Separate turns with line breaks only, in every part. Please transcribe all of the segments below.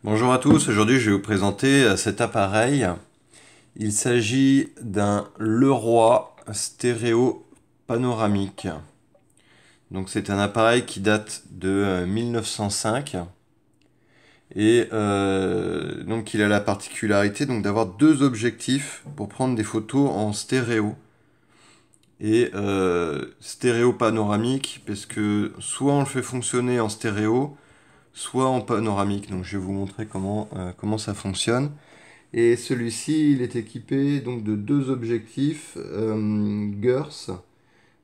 Bonjour à tous, aujourd'hui je vais vous présenter cet appareil. Il s'agit d'un Leroy stéréo panoramique. Donc c'est un appareil qui date de 1905 et donc il a la particularité d'avoir deux objectifs pour prendre des photos en stéréo. Et stéréo panoramique parce que soit on le fait fonctionner en stéréo, soit en panoramique. Donc je vais vous montrer comment ça fonctionne. Et celui-ci, il est équipé donc de deux objectifs Gers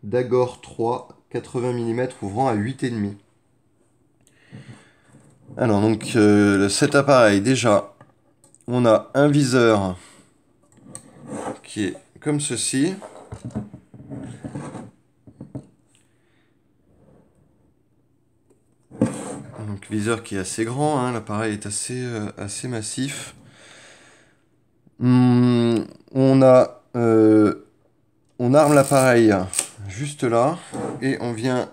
Dagor 3 80 mm ouvrant à 8,5. Alors donc cet appareil, déjà, on a un viseur qui est comme ceci. Donc viseur qui est assez grand, hein, l'appareil est assez massif. On a on arme l'appareil juste là et on vient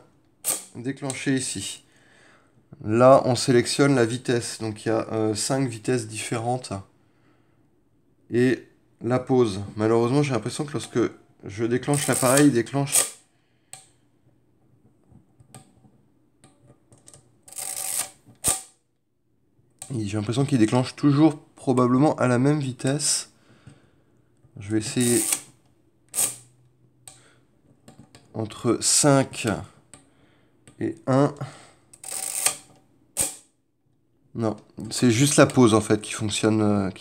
déclencher ici. Là, on sélectionne la vitesse. Donc, il y a 5 vitesses différentes. Et la pause. Malheureusement, j'ai l'impression que lorsque je déclenche l'appareil, il déclenche... J'ai l'impression qu'il déclenche toujours probablement à la même vitesse. Je vais essayer entre 5 et 1. Non, c'est juste la pause en fait qui fonctionne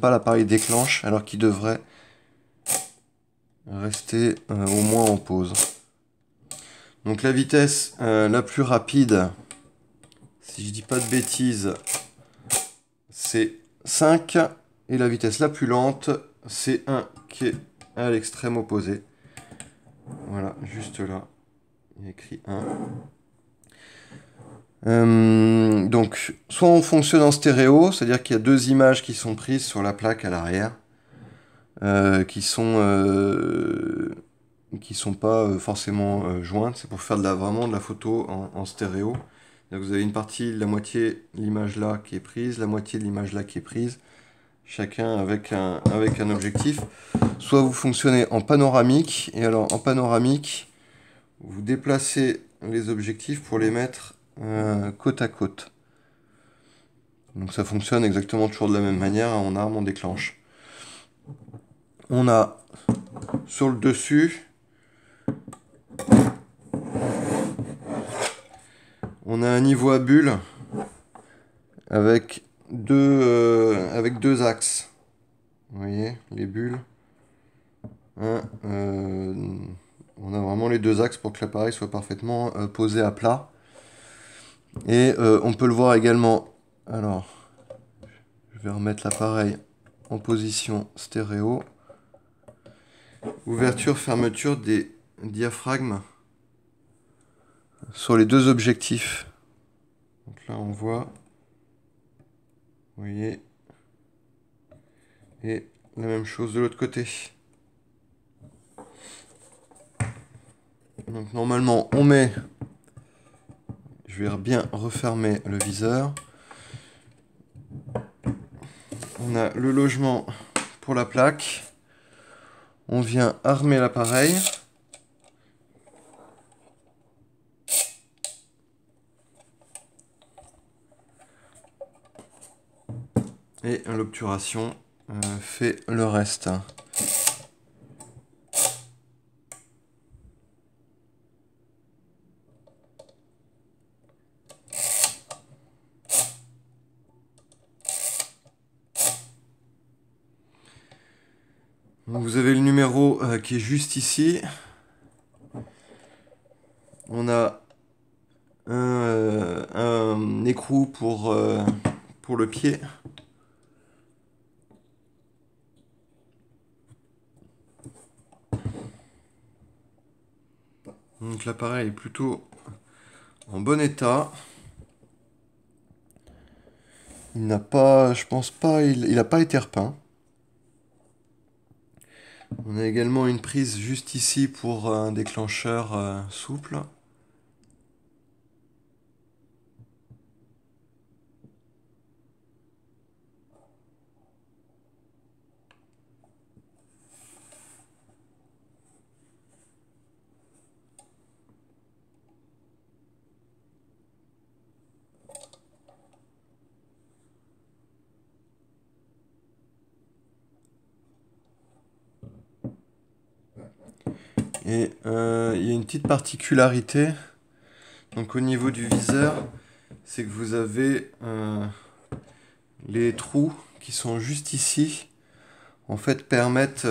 pas. L'appareil déclenche alors qu'il devrait rester au moins en pause. Donc la vitesse la plus rapide, si je dis pas de bêtises, c'est 5. Et la vitesse la plus lente, c'est 1 qui est à l'extrême opposé. Voilà, juste là. Il y a écrit 1. Donc, soit on fonctionne en stéréo, c'est-à-dire qu'il y a deux images qui sont prises sur la plaque à l'arrière, qui sont pas forcément jointes. C'est pour faire vraiment de la photo en stéréo. Donc vous avez une partie, la moitié de l'image là qui est prise, la moitié de l'image là qui est prise, chacun avec un objectif. Soit vous fonctionnez en panoramique, et alors en panoramique, vous déplacez les objectifs pour les mettre côte à côte. Donc ça fonctionne exactement toujours de la même manière, on arme, on déclenche. On a sur le dessus, on a un niveau à bulle avec deux axes. Vous voyez, les bulles. Hein, on a vraiment les deux axes pour que l'appareil soit parfaitement posé à plat. Et on peut le voir également. Alors, je vais remettre l'appareil en position stéréo. Ouverture, fermeture des diaphragmes sur les deux objectifs. Donc là, on voit. Vous voyez. Et la même chose de l'autre côté. Donc normalement, on met... Je vais bien refermer le viseur. On a le logement pour la plaque. On vient armer l'appareil. Et l'obturation fait le reste. Donc vous avez le numéro qui est juste ici. On a un écrou pour le pied. Donc l'appareil est plutôt en bon état. Il n'a pas, je pense pas, il n'a pas été repeint. On a également une prise juste ici pour un déclencheur souple. Et il y a une petite particularité. Donc au niveau du viseur, c'est que vous avez les trous qui sont juste ici. En fait, permettent,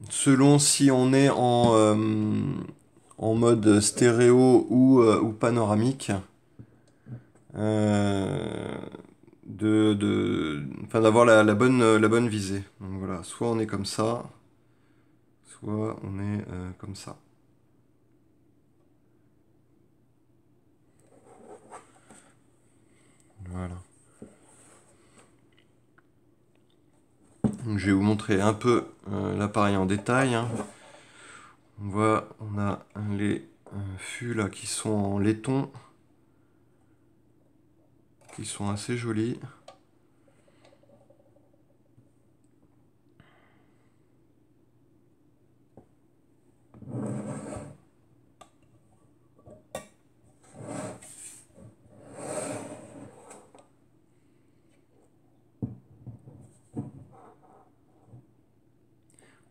selon si on est en mode stéréo ou panoramique, euh, enfin, d'avoir la bonne visée. Donc voilà, soit on est comme ça, soit on est comme ça. Voilà. Donc, je vais vous montrer un peu l'appareil en détail, hein. On voit, on a les fûts là qui sont en laiton, qui sont assez jolis.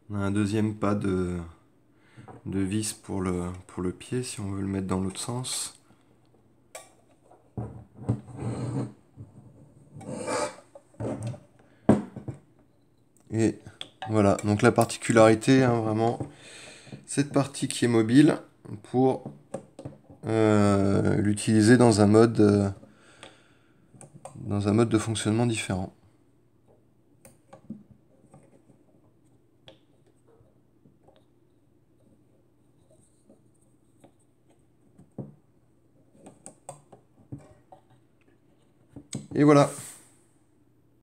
On a un deuxième pas de vis pour le pied si on veut le mettre dans l'autre sens. Et voilà, donc la particularité, hein, vraiment, cette partie qui est mobile pour l'utiliser dans un mode de fonctionnement différent. Et voilà.